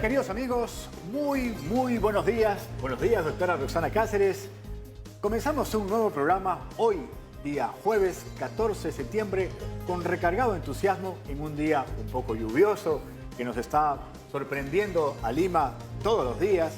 Queridos amigos? Muy buenos días. Buenos días, doctora Roxana Cáceres. Comenzamos un nuevo programa hoy, día jueves 14 de septiembre, con recargado entusiasmo en un día un poco lluvioso que nos está sorprendiendo a Lima todos los días,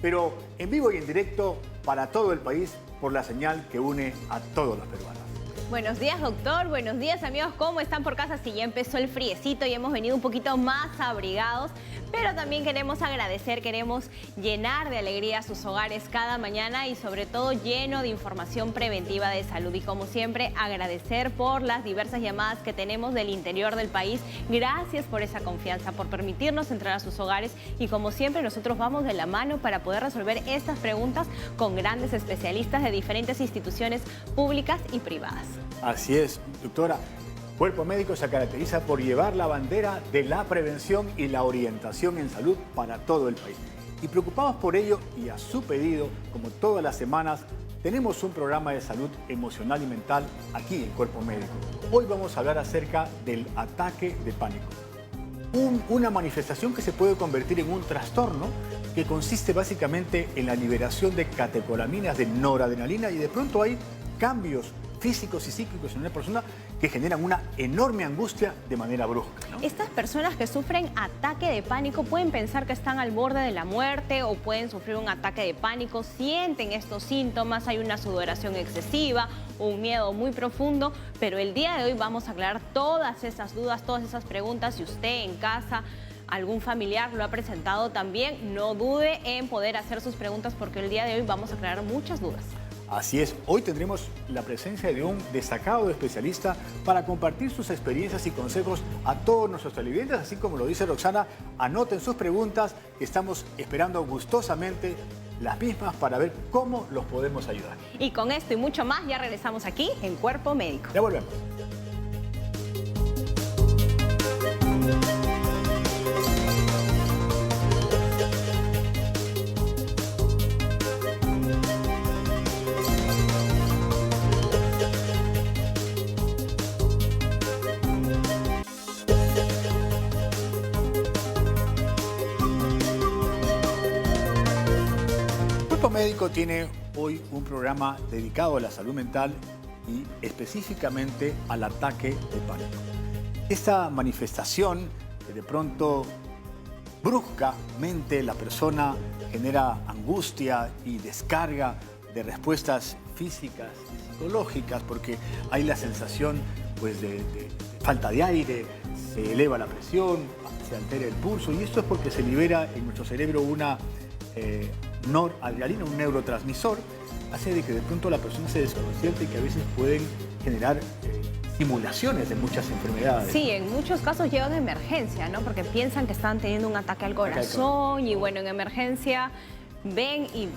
pero en vivo y en directo para todo el país por la señal que une a todos los peruanos. Buenos días, doctor. Buenos días, amigos. ¿Cómo están por casa? Si ya empezó el friecito y hemos venido un poquito más abrigados, pero también queremos agradecer, queremos llenar de alegría sus hogares cada mañana y sobre todo lleno de información preventiva de salud. Y como siempre, agradecer por las diversas llamadas que tenemos del interior del país. Gracias por esa confianza, por permitirnos entrar a sus hogares y como siempre nosotros vamos de la mano para poder resolver estas preguntas con grandes especialistas de diferentes instituciones públicas y privadas. Así es, doctora. Cuerpo Médico se caracteriza por llevar la bandera de la prevención y la orientación en salud para todo el país. Y preocupados por ello y a su pedido, como todas las semanas, tenemos un programa de salud emocional y mental aquí en Cuerpo Médico. Hoy vamos a hablar acerca del ataque de pánico. Una manifestación que se puede convertir en un trastorno que consiste básicamente en la liberación de catecolaminas, de noradrenalina, y de pronto hay cambios físicos y psíquicos en una persona que generan una enorme angustia de manera brusca, ¿no? Estas personas que sufren ataque de pánico pueden pensar que están al borde de la muerte o pueden sufrir un ataque de pánico, sienten estos síntomas, hay una sudoración excesiva, un miedo muy profundo, pero el día de hoy vamos a aclarar todas esas dudas, todas esas preguntas. Si usted en casa, algún familiar lo ha presentado también, no dude en poder hacer sus preguntas porque el día de hoy vamos a aclarar muchas dudas. Así es, hoy tendremos la presencia de un destacado especialista para compartir sus experiencias y consejos a todos nuestros televidentes, así como lo dice Roxana, anoten sus preguntas, que estamos esperando gustosamente las mismas para ver cómo los podemos ayudar. Y con esto y mucho más ya regresamos aquí en Cuerpo Médico. Ya volvemos. Médico tiene hoy un programa dedicado a la salud mental y específicamente al ataque de pánico. Esta manifestación que de pronto bruscamente la persona genera angustia y descarga de respuestas físicas y psicológicas porque hay la sensación pues, de falta de aire, se eleva la presión, se altera el pulso y esto es porque se libera en nuestro cerebro una noradrenalina, un neurotransmisor, hace de que de pronto la persona se desconcierte y que a veces pueden generar simulaciones de muchas enfermedades. Sí, en muchos casos llegan a emergencia, ¿no? Porque piensan que están teniendo un ataque al corazón y bueno, en emergencia ven y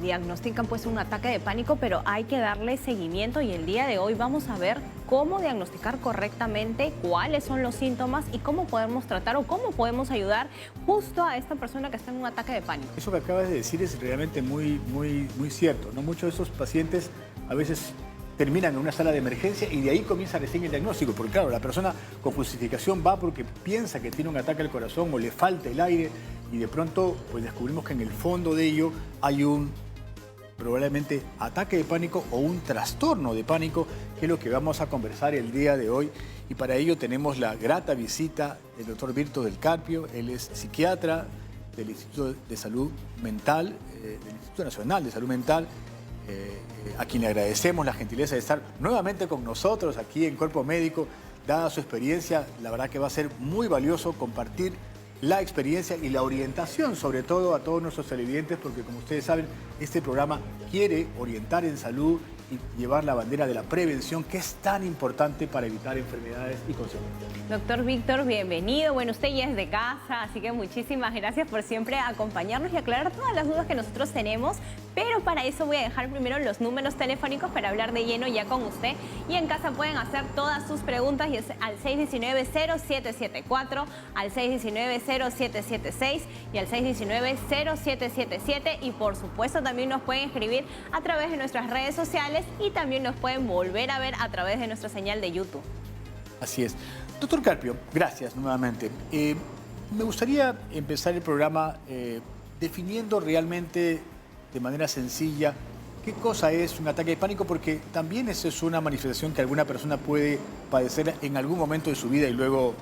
diagnostican pues un ataque de pánico, pero hay que darle seguimiento y el día de hoy vamos a ver cómo diagnosticar correctamente cuáles son los síntomas y cómo podemos tratar o cómo podemos ayudar justo a esta persona que está en un ataque de pánico. Eso que acabas de decir es realmente muy cierto, ¿no? Muchos de esos pacientes a veces terminan en una sala de emergencia y de ahí comienza recién el diagnóstico, porque claro, la persona con justificación va porque piensa que tiene un ataque al corazón o le falta el aire y de pronto pues descubrimos que en el fondo de ello hay un probablemente ataque de pánico o un trastorno de pánico, que es lo que vamos a conversar el día de hoy. Y para ello tenemos la grata visita del doctor Virto del Carpio. Él es psiquiatra del Instituto de Salud Mental, del Instituto Nacional de Salud Mental, a quien le agradecemos la gentileza de estar nuevamente con nosotros aquí en Cuerpo Médico. Dada su experiencia, la verdad que va a ser muy valioso compartir la experiencia y la orientación, sobre todo a todos nuestros televidentes, porque como ustedes saben, este programa quiere orientar en salud y llevar la bandera de la prevención, que es tan importante para evitar enfermedades y consecuencias. Doctor Víctor, bienvenido. Bueno, usted ya es de casa, así que muchísimas gracias por siempre acompañarnos y aclarar todas las dudas que nosotros tenemos. Pero para eso voy a dejar primero los números telefónicos para hablar de lleno ya con usted. Y en casa pueden hacer todas sus preguntas y es al 619-0774, al 619-0776 y al 619-0777. Y por supuesto también nos pueden escribir a través de nuestras redes sociales y también nos pueden volver a ver a través de nuestra señal de YouTube. Así es. Doctor Carpio, gracias nuevamente. Me gustaría empezar el programa definiendo realmente de manera sencilla qué cosa es un ataque de pánico, porque también eso es una manifestación que alguna persona puede padecer en algún momento de su vida y luego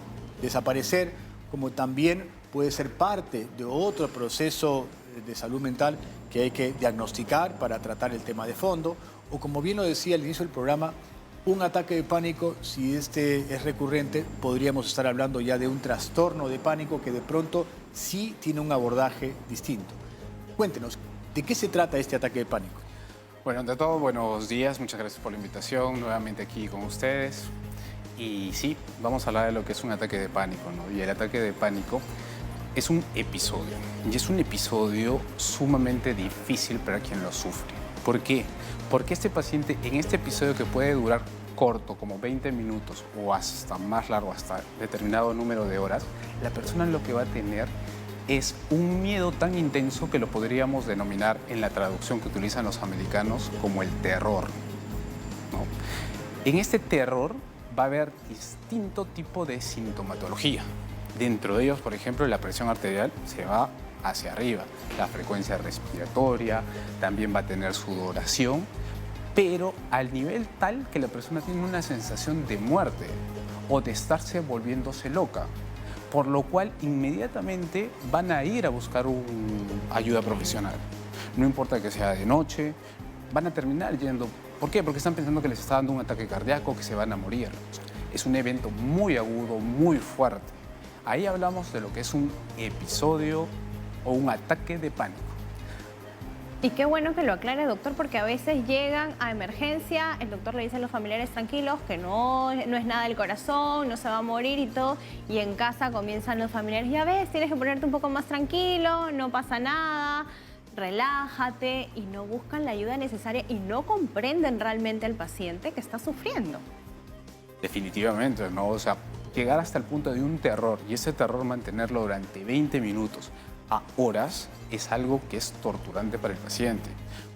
desaparecer, como también puede ser parte de otro proceso de salud mental que hay que diagnosticar para tratar el tema de fondo, o como bien lo decía al inicio del programa, un ataque de pánico, si este es recurrente, podríamos estar hablando ya de un trastorno de pánico que de pronto sí tiene un abordaje distinto. Cuéntenos, ¿de qué se trata este ataque de pánico? Bueno, ante todo, buenos días, muchas gracias por la invitación, nuevamente aquí con ustedes. Y sí, vamos a hablar de lo que es un ataque de pánico, ¿no? Y el ataque de pánico es un episodio, y es un episodio sumamente difícil para quien lo sufre. ¿Por qué? Porque este paciente, en este episodio que puede durar corto, como 20 minutos, o hasta más largo, hasta determinado número de horas, la persona lo que va a tener es un miedo tan intenso que lo podríamos denominar en la traducción que utilizan los americanos como el terror, ¿no? En este terror va a haber distinto tipo de sintomatología. Dentro de ellos, por ejemplo, la presión arterial se va hacia arriba, la frecuencia respiratoria, también va a tener sudoración, pero al nivel tal que la persona tiene una sensación de muerte o de estarse volviéndose loca, por lo cual inmediatamente van a ir a buscar ayuda profesional. No importa que sea de noche, van a terminar yendo. ¿Por qué? Porque están pensando que les está dando un ataque cardíaco, que se van a morir. O sea, es un evento muy agudo, muy fuerte. Ahí hablamos de lo que es un episodio o un ataque de pánico. Y qué bueno que lo aclare, doctor, porque a veces llegan a emergencia, el doctor le dice a los familiares tranquilos que no es nada del corazón, no se va a morir y todo, y en casa comienzan los familiares, ya ves, tienes que ponerte un poco más tranquilo, no pasa nada, relájate, y no buscan la ayuda necesaria y no comprenden realmente al paciente que está sufriendo. Definitivamente, ¿no? O sea, llegar hasta el punto de un terror y ese terror mantenerlo durante 20 minutos a horas es algo que es torturante para el paciente.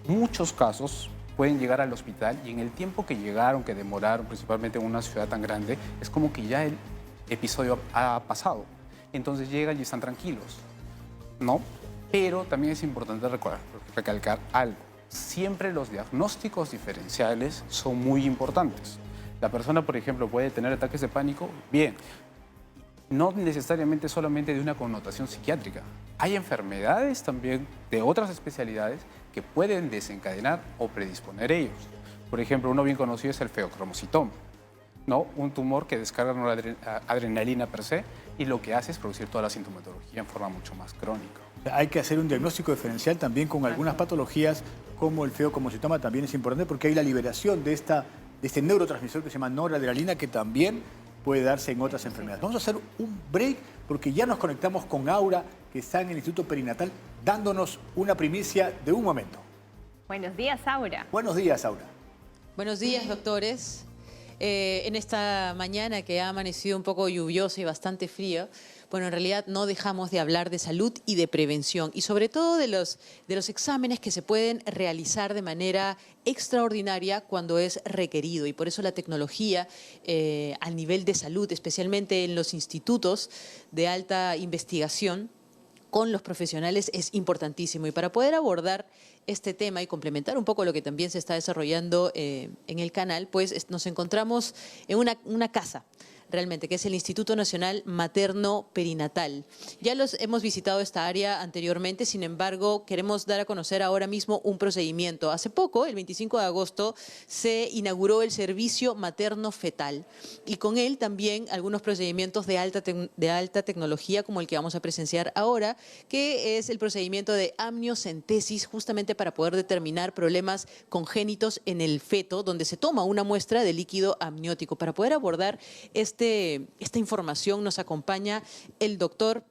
Muchos casos pueden llegar al hospital y en el tiempo que llegaron, que demoraron, principalmente en una ciudad tan grande, es como que ya el episodio ha pasado. Entonces llegan y están tranquilos, ¿no? Pero también es importante recalcar algo. Siempre los diagnósticos diferenciales son muy importantes. La persona, por ejemplo, puede tener ataques de pánico, bien, no necesariamente solamente de una connotación psiquiátrica. Hay enfermedades también de otras especialidades que pueden desencadenar o predisponer ellos. Por ejemplo, uno bien conocido es el feocromocitoma, ¿no? Un tumor que descarga noradrenalina per se y lo que hace es producir toda la sintomatología en forma mucho más crónica. Hay que hacer un diagnóstico diferencial también con algunas patologías como el feocromocitoma, también es importante porque hay la liberación de este neurotransmisor que se llama noradrenalina que también puede darse en otras enfermedades. Vamos a hacer un break porque ya nos conectamos con Aura, que está en el Instituto Perinatal, dándonos una primicia de un momento. Buenos días, Aura. Buenos días, Aura. Buenos días, doctores. En esta mañana que ha amanecido un poco lluviosa y bastante fría, bueno, en realidad no dejamos de hablar de salud y de prevención y sobre todo de los exámenes que se pueden realizar de manera extraordinaria cuando es requerido y por eso la tecnología al nivel de salud, especialmente en los institutos de alta investigación, con los profesionales es importantísimo. Y para poder abordar este tema y complementar un poco lo que también se está desarrollando en el canal, pues nos encontramos en una casa, realmente, que es el Instituto Nacional Materno Perinatal. Ya hemos visitado esta área anteriormente, sin embargo, queremos dar a conocer ahora mismo un procedimiento. Hace poco, el 25 de agosto, se inauguró el servicio materno-fetal y con él también algunos procedimientos de alta tecnología como el que vamos a presenciar ahora, que es el procedimiento de amniocentesis, justamente para poder determinar problemas congénitos en el feto, donde se toma una muestra de líquido amniótico. Para poder abordar esta información nos acompaña el doctor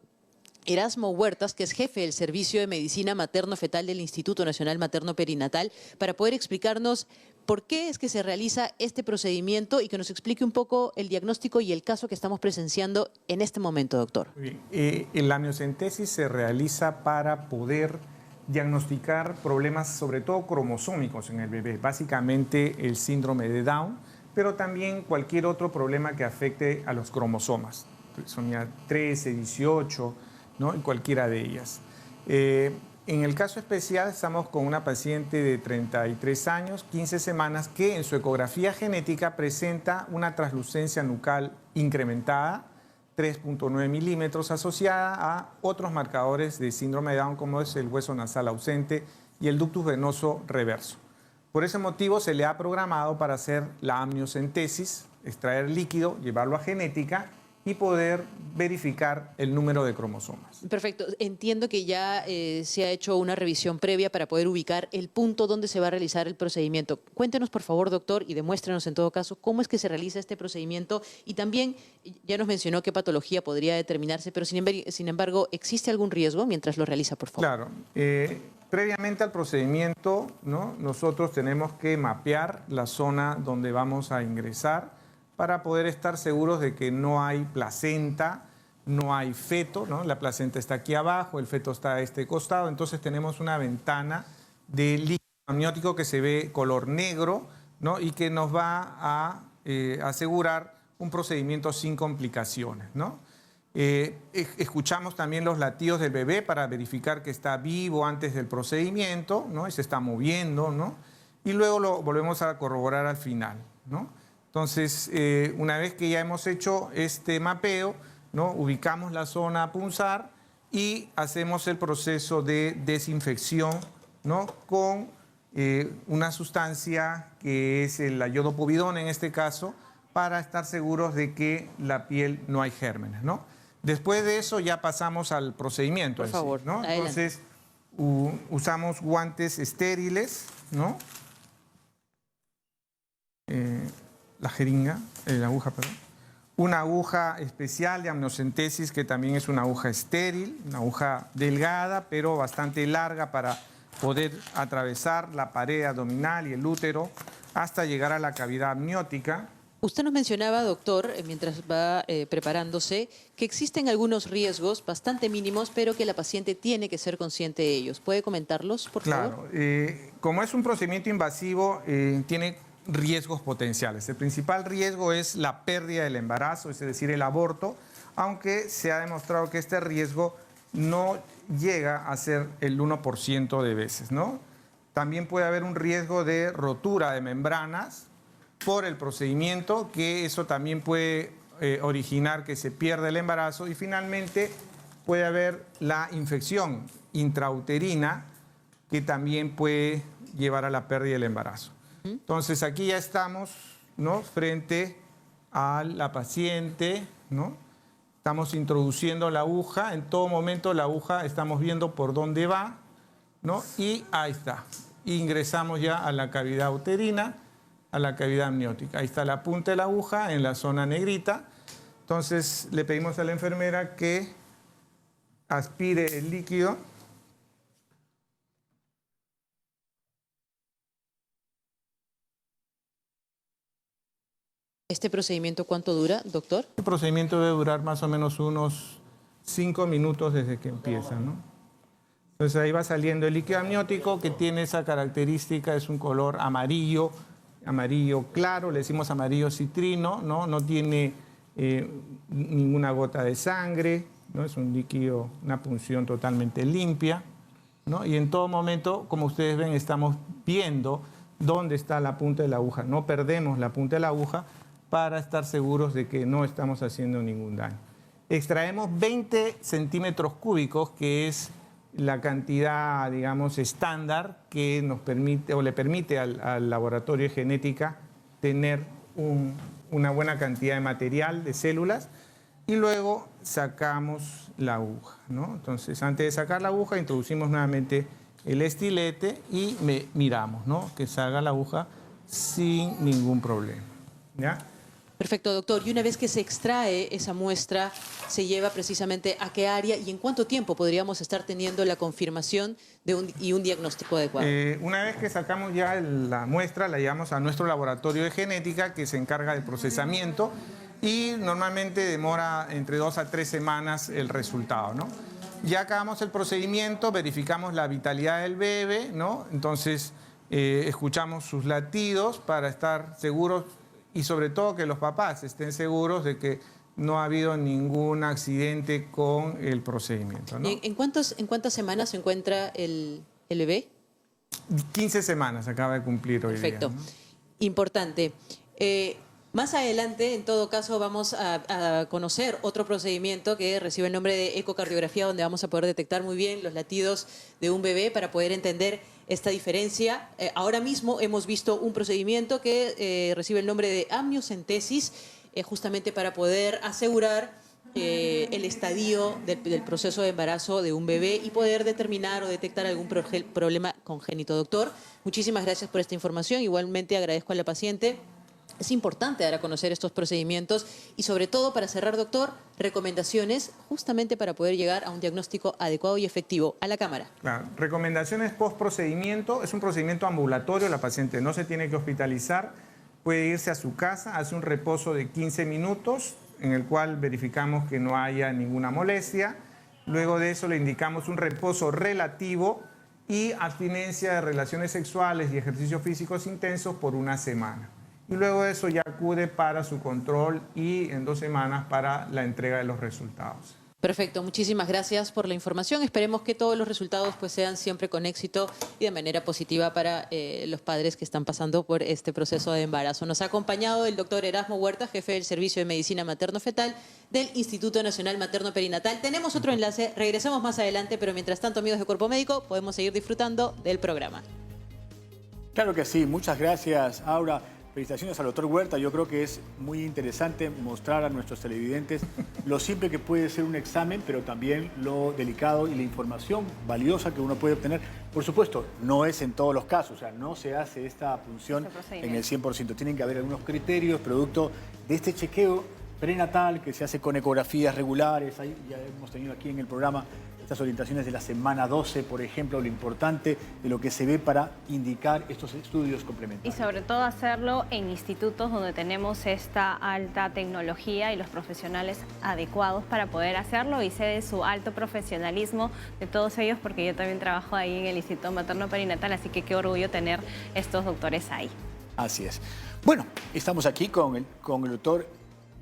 Erasmo Huertas, que es jefe del Servicio de Medicina Materno-Fetal del Instituto Nacional Materno Perinatal, para poder explicarnos por qué es que se realiza este procedimiento y que nos explique un poco el diagnóstico y el caso que estamos presenciando en este momento, doctor. Muy bien. La amniocentesis se realiza para poder diagnosticar problemas, sobre todo cromosómicos en el bebé, básicamente el síndrome de Down, pero también cualquier otro problema que afecte a los cromosomas. trisomía 13, 18, ¿no? En cualquiera de ellas. En el caso especial estamos con una paciente de 33 años, 15 semanas, que en su ecografía genética presenta una translucencia nucal incrementada, 3.9 milímetros, asociada a otros marcadores de síndrome de Down, como es el hueso nasal ausente y el ductus venoso reverso. Por ese motivo se le ha programado para hacer la amniocentesis, extraer líquido, llevarlo a genética y poder verificar el número de cromosomas. Perfecto. Entiendo que ya se ha hecho una revisión previa para poder ubicar el punto donde se va a realizar el procedimiento. Cuéntenos, por favor, doctor, y demuéstrenos en todo caso cómo es que se realiza este procedimiento. Y también, ya nos mencionó qué patología podría determinarse, pero sin embargo, ¿existe algún riesgo mientras lo realiza, por favor? Claro. Previamente al procedimiento, ¿no? Nosotros tenemos que mapear la zona donde vamos a ingresar para poder estar seguros de que no hay placenta, no hay feto, ¿no? La placenta está aquí abajo, el feto está a este costado, entonces tenemos una ventana de líquido amniótico que se ve color negro, ¿no? Y que nos va a asegurar un procedimiento sin complicaciones, ¿no? Escuchamos también los latidos del bebé para verificar que está vivo antes del procedimiento, ¿no? Y se está moviendo, ¿no? Y luego lo volvemos a corroborar al final, ¿no? Entonces, una vez que ya hemos hecho este mapeo, ¿no? Ubicamos la zona a punzar y hacemos el proceso de desinfección, ¿no? Con una sustancia que es el iodopovidona en este caso, para estar seguros de que la piel no hay gérmenes, ¿no? Después de eso ya pasamos al procedimiento. Por favor, ¿no? adelante. Entonces, usamos guantes estériles, ¿no? La jeringa, la aguja, perdón. Una aguja especial de amniocentesis que también es una aguja estéril, una aguja delgada pero bastante larga para poder atravesar la pared abdominal y el útero hasta llegar a la cavidad amniótica. Usted nos mencionaba, doctor, mientras va preparándose, que existen algunos riesgos bastante mínimos, pero que la paciente tiene que ser consciente de ellos. ¿Puede comentarlos, por favor? Claro. Como es un procedimiento invasivo, tiene riesgos potenciales. El principal riesgo es la pérdida del embarazo, es decir, el aborto, aunque se ha demostrado que este riesgo no llega a ser el 1% de veces, ¿no? También puede haber un riesgo de rotura de membranas por el procedimiento, que eso también puede originar que se pierda el embarazo, y finalmente puede haber la infección intrauterina que también puede llevar a la pérdida del embarazo. Entonces aquí ya estamos, ¿no? Frente a la paciente, ¿no? Estamos introduciendo la aguja, en todo momento la aguja estamos viendo por dónde va, ¿no? Y ahí está, ingresamos ya a la cavidad uterina, a la cavidad amniótica. Ahí está la punta de la aguja en la zona negrita. Entonces le pedimos a la enfermera que aspire el líquido. ¿Este procedimiento cuánto dura, doctor? El procedimiento debe durar más o menos unos 5 minutos desde que empieza, ¿no? Entonces ahí va saliendo el líquido amniótico, que tiene esa característica, es un color amarillo, amarillo claro, le decimos amarillo citrino, ¿no? No tiene ninguna gota de sangre, ¿no? Es un líquido, una punción totalmente limpia, ¿no? Y en todo momento, como ustedes ven, estamos viendo dónde está la punta de la aguja. No perdemos la punta de la aguja para estar seguros de que no estamos haciendo ningún daño. Extraemos 20 centímetros cúbicos, que es la cantidad, digamos, estándar que nos permite o le permite al laboratorio de genética tener una buena cantidad de material, de células, y luego sacamos la aguja, ¿no? Entonces, antes de sacar la aguja, introducimos nuevamente el estilete y miramos, ¿no? Que salga la aguja sin ningún problema, ¿ya? Perfecto, doctor. Y una vez que se extrae esa muestra, ¿se lleva precisamente a qué área y en cuánto tiempo podríamos estar teniendo la confirmación y un diagnóstico adecuado? Una vez que sacamos ya la muestra, la llevamos a nuestro laboratorio de genética, que se encarga del procesamiento, y normalmente demora entre 2 a 3 semanas el resultado, ¿no? Ya acabamos el procedimiento, verificamos la vitalidad del bebé, ¿no? Entonces escuchamos sus latidos para estar seguros, y sobre todo que los papás estén seguros de que no ha habido ningún accidente con el procedimiento, ¿no? ¿Y en cuántas semanas se encuentra el bebé? 15 semanas acaba de cumplir hoy Perfecto. día, ¿no? Importante. Más adelante, en todo caso, vamos a conocer otro procedimiento que recibe el nombre de ecocardiografía, donde vamos a poder detectar muy bien los latidos de un bebé para poder entender esta diferencia. Ahora mismo hemos visto un procedimiento que recibe el nombre de amniocentesis, justamente para poder asegurar el estadio del proceso de embarazo de un bebé y poder determinar o detectar algún problema congénito. Doctor, muchísimas gracias por esta información. Igualmente agradezco a la paciente. Es importante dar a conocer estos procedimientos y sobre todo, para cerrar, doctor, recomendaciones justamente para poder llegar a un diagnóstico adecuado y efectivo. A la cámara. Claro. Recomendaciones post procedimiento. Es un procedimiento ambulatorio, la paciente no se tiene que hospitalizar, puede irse a su casa, hace un reposo de 15 minutos en el cual verificamos que no haya ninguna molestia. Luego de eso le indicamos un reposo relativo y abstinencia de relaciones sexuales y ejercicios físicos intensos por una semana. Y luego de eso ya acude para su control y en 2 semanas para la entrega de los resultados. Perfecto, muchísimas gracias por la información. Esperemos que todos los resultados pues sean siempre con éxito y de manera positiva para los padres que están pasando por este proceso de embarazo. Nos ha acompañado el doctor Erasmo Huerta, jefe del Servicio de Medicina Materno-Fetal del Instituto Nacional Materno-Perinatal. Tenemos otro enlace, regresamos más adelante, pero mientras tanto, amigos de Cuerpo Médico, podemos seguir disfrutando del programa. Claro que sí, muchas gracias, Aura. Felicitaciones al doctor Huerta. Yo creo que es muy interesante mostrar a nuestros televidentes lo simple que puede ser un examen, pero también lo delicado y la información valiosa que uno puede obtener. Por supuesto, no es en todos los casos, o sea, no se hace esta punción en el 100%. Tienen que haber algunos criterios producto de este chequeo prenatal que se hace con ecografías regulares. Ahí ya hemos tenido aquí en el programa estas orientaciones de la semana 12, por ejemplo, lo importante de lo que se ve para indicar estos estudios complementarios. Y sobre todo hacerlo en institutos donde tenemos esta alta tecnología y los profesionales adecuados para poder hacerlo, y sé de su alto profesionalismo de todos ellos, porque yo también trabajo ahí en el Instituto Materno Perinatal, así que qué orgullo tener estos doctores ahí. Así es. Bueno, estamos aquí con el doctor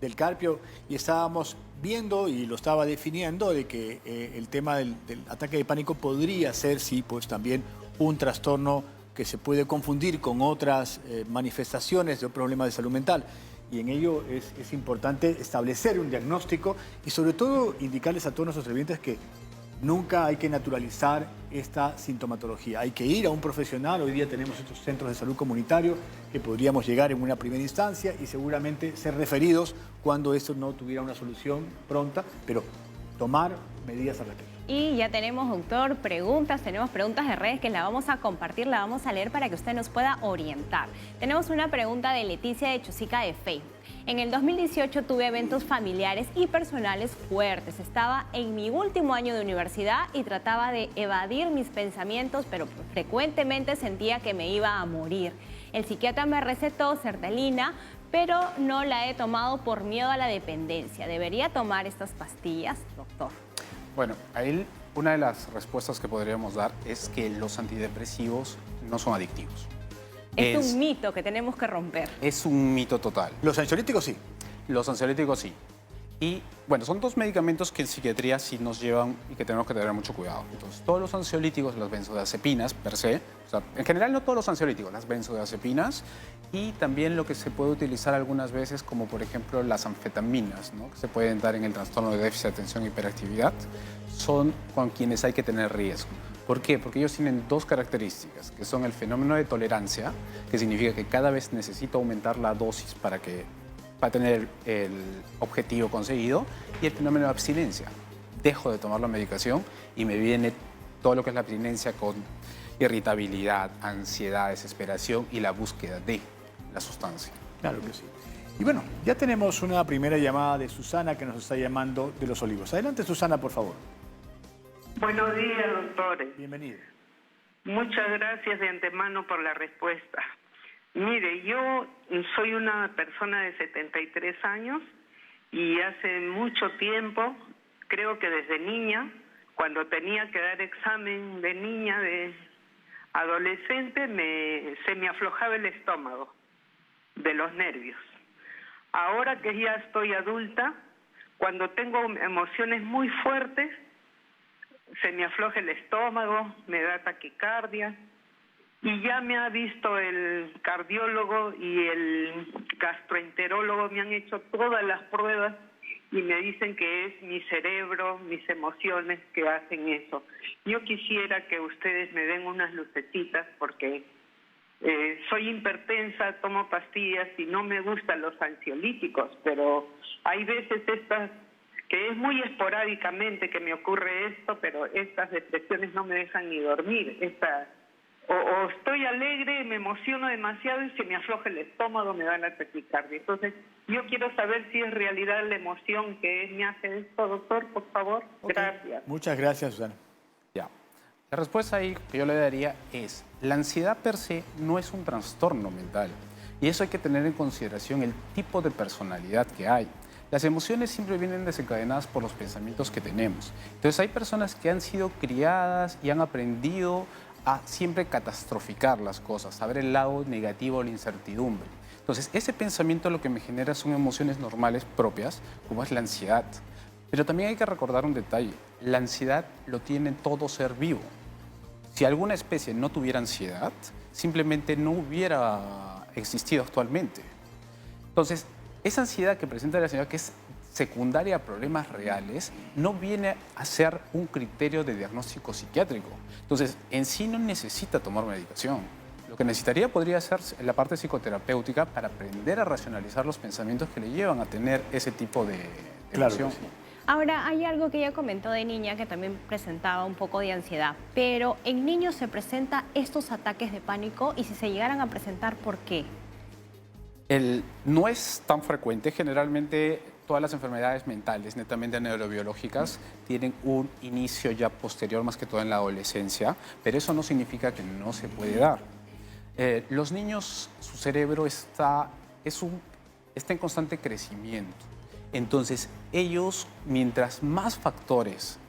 Del Carpio y estábamos viendo y lo estaba definiendo de que el tema del ataque de pánico podría ser, sí, pues también un trastorno que se puede confundir con otras manifestaciones de problemas de salud mental. Y en ello es importante establecer un diagnóstico y sobre todo indicarles a todos nuestros televidentes que nunca hay que naturalizar esta sintomatología. Hay que ir a un profesional. Hoy día tenemos estos centros de salud comunitario que podríamos llegar en una primera instancia y seguramente ser referidos cuando esto no tuviera una solución pronta, pero tomar medidas al respecto. Y ya tenemos, doctor, tenemos preguntas de redes que la vamos a compartir, la vamos a leer para que usted nos pueda orientar. Tenemos una pregunta de Leticia de Chosica de Facebook. En el 2018 tuve eventos familiares y personales fuertes. Estaba en mi último año de universidad y trataba de evadir mis pensamientos, pero frecuentemente sentía que me iba a morir. El psiquiatra me recetó sertralina, pero no la he tomado por miedo a la dependencia. ¿Debería tomar estas pastillas, doctor? Bueno, ahí una de las respuestas que podríamos dar es que los antidepresivos no son adictivos. Es un mito que tenemos que romper. Es un mito total. Los ansiolíticos sí. Los ansiolíticos sí. Y bueno, son 2 medicamentos que en psiquiatría sí nos llevan y que tenemos que tener mucho cuidado. Entonces, todos los ansiolíticos, las benzodiazepinas per se, o sea, en general no todos los ansiolíticos, las benzodiazepinas, y también lo que se puede utilizar algunas veces, como por ejemplo las anfetaminas, ¿no?, que se pueden dar en el trastorno de déficit de atención e hiperactividad, son con quienes hay que tener riesgo. ¿Por qué? Porque ellos tienen 2 características, que son el fenómeno de tolerancia, que significa que cada vez necesito aumentar la dosis para tener el objetivo conseguido, y el fenómeno de abstinencia. Dejo de tomar la medicación y me viene todo lo que es la abstinencia con irritabilidad, ansiedad, desesperación y la búsqueda de la sustancia. Claro que sí. Y bueno, ya tenemos una primera llamada de Susana que nos está llamando de Los Olivos. Adelante, Susana, por favor. Buenos días, doctores. Bienvenida. Muchas gracias de antemano por la respuesta. Mire, yo soy una persona de 73 años y hace mucho tiempo, creo que desde niña, cuando tenía que dar examen de niña, de adolescente, se me aflojaba el estómago de los nervios. Ahora que ya estoy adulta, Cuando tengo emociones muy fuertes, se me afloja el estómago, me da taquicardia. Y ya me ha visto el cardiólogo y el gastroenterólogo, me han hecho todas las pruebas y me dicen que es mi cerebro, mis emociones que hacen eso. Yo quisiera que ustedes me den unas lucecitas porque soy hipertensa, tomo pastillas y no me gustan los ansiolíticos, pero hay veces que es muy esporádicamente que me ocurre esto, pero estas depresiones no me dejan ni dormir. O estoy alegre, me emociono demasiado y se me afloja el estómago, me da la taquicardia. Entonces, yo quiero saber si es realidad la emoción que me hace esto, doctor, por favor. Okay. Gracias. Muchas gracias, Susana. Ya. La respuesta ahí que yo le daría es, la ansiedad per se no es un trastorno mental. Y eso hay que tener en consideración el tipo de personalidad que hay. Las emociones siempre vienen desencadenadas por los pensamientos que tenemos. Entonces hay personas que han sido criadas y han aprendido a siempre catastroficar las cosas, a ver el lado negativo, la incertidumbre. Entonces, ese pensamiento lo que me genera son emociones normales propias, como es la ansiedad. Pero también hay que recordar un detalle, la ansiedad lo tiene todo ser vivo. Si alguna especie no tuviera ansiedad, simplemente no hubiera existido actualmente. Entonces, esa ansiedad que presenta la señora, que es secundaria a problemas reales, no viene a ser un criterio de diagnóstico psiquiátrico. Entonces, en sí no necesita tomar medicación. Lo que necesitaría podría ser la parte psicoterapéutica para aprender a racionalizar los pensamientos que le llevan a tener ese tipo de emoción. Claro que sí. Ahora, hay algo que ella comentó de niña que también presentaba un poco de ansiedad, pero en niños se presentan estos ataques de pánico y si se llegaran a presentar, ¿por qué? No es tan frecuente, generalmente todas las enfermedades mentales, netamente neurobiológicas, tienen un inicio ya posterior, más que todo en la adolescencia, pero eso no significa que no se puede dar. Los niños, su cerebro está en constante crecimiento. Entonces, ellos, mientras más factores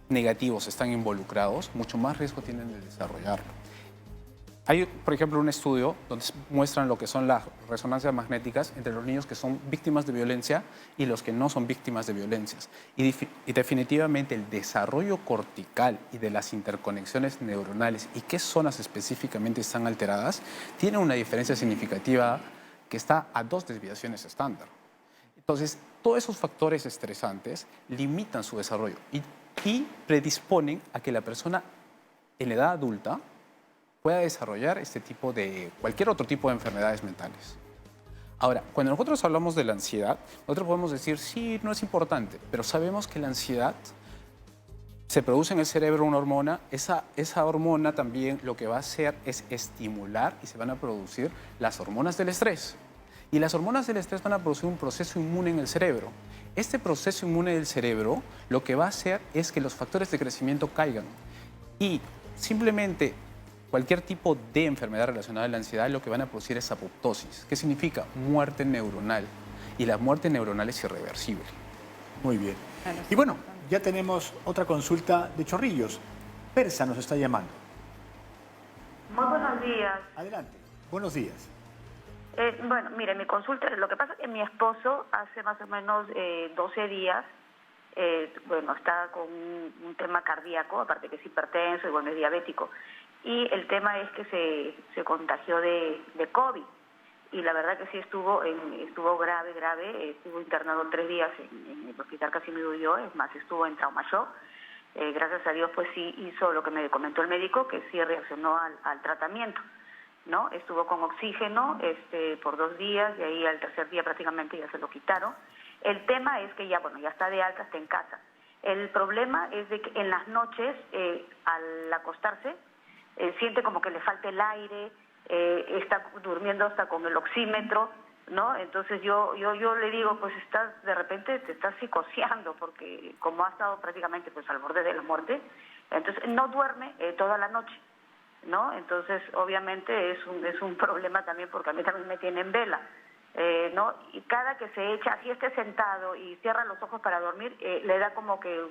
negativos están involucrados, mucho más riesgo tienen de desarrollarlo. Hay, por ejemplo, un estudio donde muestran lo que son las resonancias magnéticas entre los niños que son víctimas de violencia y los que no son víctimas de violencias. Y definitivamente el desarrollo cortical y de las interconexiones neuronales y qué zonas específicamente están alteradas, tiene una diferencia significativa que está a 2 desviaciones estándar. Entonces, todos esos factores estresantes limitan su desarrollo y predisponen a que la persona en la edad adulta pueda desarrollar cualquier otro tipo de enfermedades mentales. Ahora, cuando nosotros hablamos de la ansiedad, nosotros podemos decir, sí, no es importante, pero sabemos que la ansiedad se produce en el cerebro una hormona, esa hormona también lo que va a hacer es estimular y se van a producir las hormonas del estrés. Y las hormonas del estrés van a producir un proceso inmune en el cerebro. Este proceso inmune del cerebro lo que va a hacer es que los factores de crecimiento caigan y simplemente cualquier tipo de enfermedad relacionada a la ansiedad lo que van a producir es apoptosis, que significa muerte neuronal. Y la muerte neuronal es irreversible. Muy bien. Y bueno, ya tenemos otra consulta de Chorrillos. Persa nos está llamando. Muy buenos días. Adelante. Buenos días. Bueno, mire, mi consulta, lo que pasa es que mi esposo hace más o menos 12 días, está con un tema cardíaco, aparte que es hipertenso y bueno, es diabético. Y el tema es que se contagió de COVID. Y la verdad que sí estuvo grave, estuvo internado 3 días en el hospital Casimiro Ulloa, es más, estuvo en trauma shock. Gracias a Dios, pues sí hizo lo que me comentó el médico, que sí reaccionó al tratamiento, ¿no? Estuvo con oxígeno por 2 días y ahí al 3er día prácticamente ya se lo quitaron. El tema es que ya está de alta, está en casa. El problema es de que en las noches, al acostarse, siente como que le falta el aire, está durmiendo hasta con el oxímetro, ¿no? Entonces yo le digo, pues de repente te estás psicoseando, porque como ha estado prácticamente pues al borde de la muerte, entonces no duerme toda la noche, ¿no? Entonces obviamente es un problema también, porque a mí también me tiene en vela, ¿no? Y cada que se echa, así esté sentado y cierra los ojos para dormir, le da como que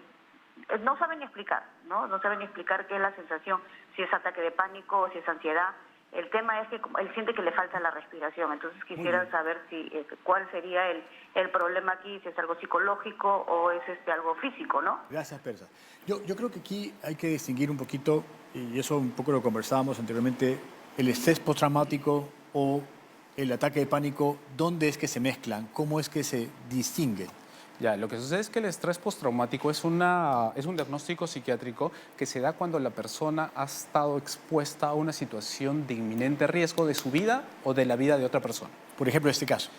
no sabe ni explicar, ¿no? No sabe ni explicar qué es la sensación, si es ataque de pánico o si es ansiedad. El tema es que él siente que le falta la respiración, entonces quisiera saber si cuál sería el problema aquí, si es algo psicológico o es algo físico, ¿no? Gracias, Persa. Yo creo que aquí hay que distinguir un poquito, y eso un poco lo conversábamos anteriormente, el estrés postraumático o el ataque de pánico, ¿dónde es que se mezclan? ¿Cómo es que se distinguen? Ya, lo que sucede es que el estrés postraumático es un diagnóstico psiquiátrico que se da cuando la persona ha estado expuesta a una situación de inminente riesgo de su vida o de la vida de otra persona. Por ejemplo, este caso.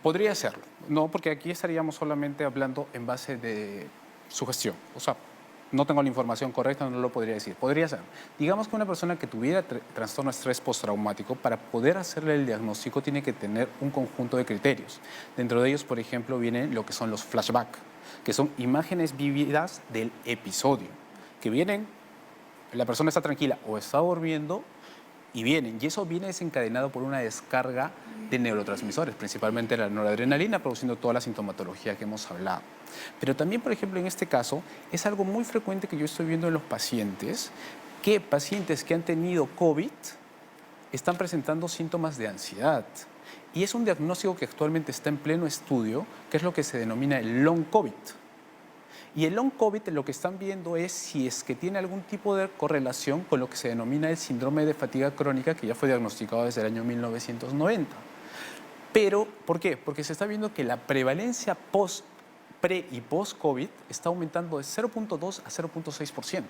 Podría serlo, no, porque aquí estaríamos solamente hablando en base de sugestión. O sea, no tengo la información correcta, no lo podría decir. Podría ser. Digamos que una persona que tuviera trastorno de estrés postraumático, para poder hacerle el diagnóstico, tiene que tener un conjunto de criterios. Dentro de ellos, por ejemplo, vienen lo que son los flashbacks, que son imágenes vívidas del episodio, que vienen, la persona está tranquila o está durmiendo, y vienen, y eso viene desencadenado por una descarga de neurotransmisores, principalmente la noradrenalina, produciendo toda la sintomatología que hemos hablado. Pero también, por ejemplo, en este caso, es algo muy frecuente que yo estoy viendo en los pacientes, que pacientes que han tenido COVID están presentando síntomas de ansiedad. Y es un diagnóstico que actualmente está en pleno estudio, que es lo que se denomina el long COVID. Y el long COVID lo que están viendo es si es que tiene algún tipo de correlación con lo que se denomina el síndrome de fatiga crónica, que ya fue diagnosticado desde el año 1990. Pero, ¿por qué? Porque se está viendo que la prevalencia pre y post-COVID está aumentando de 0.2 a 0.6%.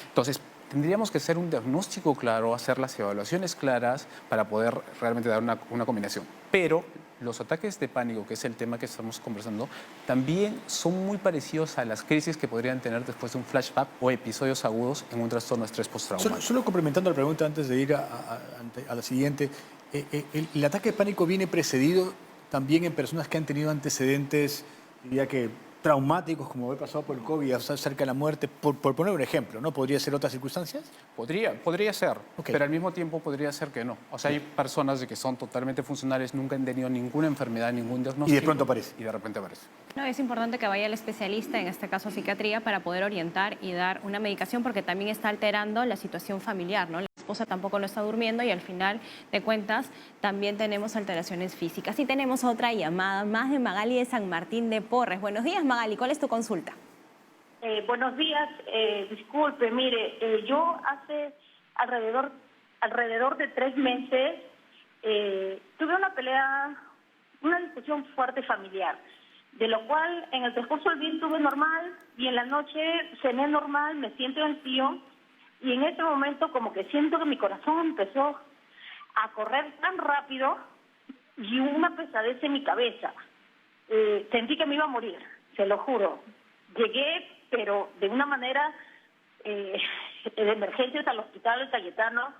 Entonces, tendríamos que hacer un diagnóstico claro, hacer las evaluaciones claras para poder realmente dar una combinación. Pero los ataques de pánico, que es el tema que estamos conversando, también son muy parecidos a las crisis que podrían tener después de un flashback o episodios agudos en un trastorno de estrés postraumático. Solo complementando la pregunta antes de ir a la siguiente, ¿el ataque de pánico viene precedido también en personas que han tenido antecedentes, diría que traumáticos, como haber pasado por el COVID, estar cerca de la muerte, por poner un ejemplo, ¿no? ¿Podría ser otras circunstancias? Podría ser, Okay. pero al mismo tiempo podría ser que no. O sea, hay personas de que son totalmente funcionales, nunca han tenido ninguna enfermedad, ningún diagnóstico. Y de pronto aparece. Y de repente aparece. No, es importante que vaya el especialista, en este caso psiquiatría, para poder orientar y dar una medicación, porque también está alterando la situación familiar, ¿no? La esposa tampoco no está durmiendo y al final de cuentas también tenemos alteraciones físicas. Y tenemos otra llamada más de Magali de San Martín de Porres. Buenos días, Magali, ¿cuál es tu consulta? Buenos días, disculpe, mire, yo hace alrededor de 3 meses tuve una pelea, una discusión fuerte familiar, de lo cual en el transcurso del día estuve normal y en la noche cené normal, me siento en el sillón y en ese momento como que siento que mi corazón empezó a correr tan rápido y una pesadez en mi cabeza. Sentí que me iba a morir, se lo juro. Llegué, pero de una manera de emergencias al hospital del Cayetano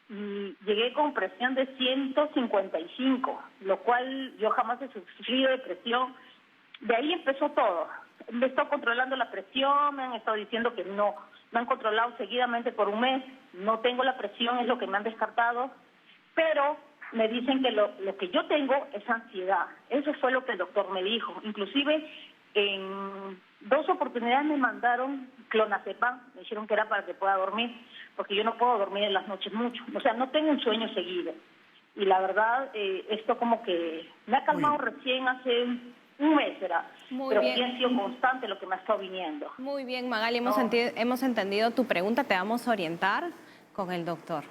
y llegué con presión de 155, lo cual yo jamás he sufrido depresión. De ahí empezó todo. Me he estado controlando la presión, me han estado diciendo que no, me han controlado seguidamente por un mes, no tengo la presión, es lo que me han descartado, pero me dicen que lo que yo tengo es ansiedad. Eso fue lo que el doctor me dijo. Inclusive en 2 oportunidades me mandaron clonazepam, me dijeron que era para que pueda dormir, porque yo no puedo dormir en las noches mucho, o sea, no tengo un sueño seguido. Y la verdad, esto como que me ha calmado recién hace un mes, era, pero sí ha sido constante lo que me ha estado viniendo. Muy bien, Magali, hemos entendido tu pregunta, te vamos a orientar con el doctor.